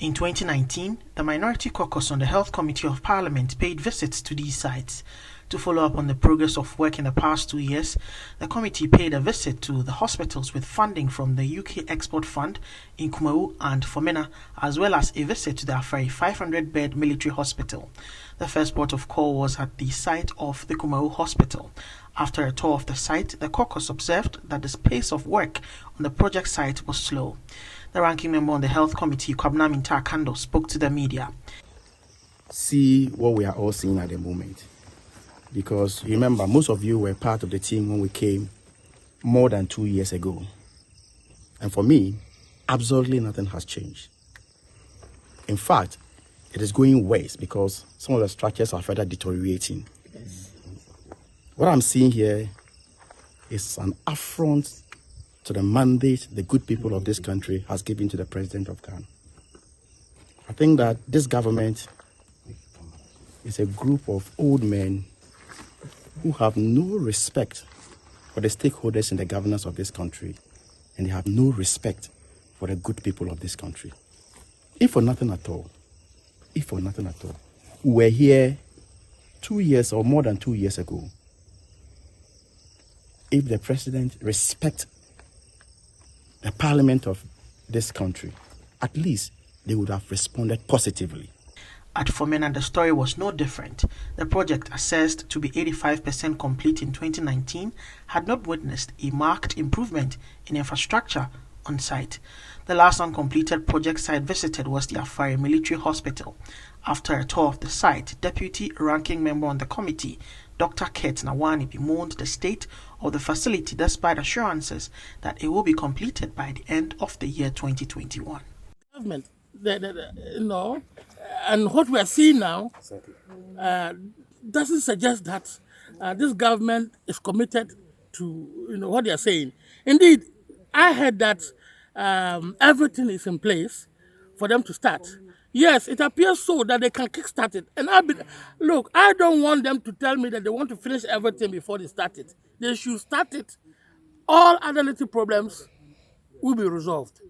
In 2019, the Minority Caucus on the Health Committee of Parliament paid visits to these sites. To follow up on the progress of work in the past 2 years, the committee paid a visit to the hospitals with funding from the UK Export Fund in Kumawu and Fomena, as well as a visit to the Afari 500-bed military hospital. The first port of call was at the site of the Kumawu Hospital. After a tour of the site, the caucus observed that the pace of work on the project site was slow. The ranking member on the Health Committee, Kwabena Minta Kando, spoke to the media. See what we are all seeing at the moment. Because remember, most of you were part of the team when we came more than 2 years ago. And for me, absolutely nothing has changed. In fact, it is going worse because some of the structures are further deteriorating. Yes. What I'm seeing here is an affront to the mandate the good people of this country has given to the President of Ghana. I think that this government is a group of old men who have no respect for the stakeholders in the governance of this country, and they have no respect for the good people of this country. If for nothing at all, we were here 2 years or more than 2 years ago. If the president respects the parliament of this country, at least they would have responded positively. At Fomena, the story was no different. The project, assessed to be 85% complete in 2019, had not witnessed a marked improvement in infrastructure on site. The last uncompleted project site visited was the Afari Military Hospital. After a tour of the site, Deputy Ranking Member on the committee, Dr. Kate Nawani, bemoaned the state of the facility despite assurances that it will be completed by the end of the year 2021. Government, and what we are seeing now doesn't suggest that this government is committed to what they are saying. Indeed, I heard that everything is in place for them to start. Yes, it appears so that they can kickstart it. And I don't want them to tell me that they want to finish everything before they start it. They should start it. All other little problems will be resolved.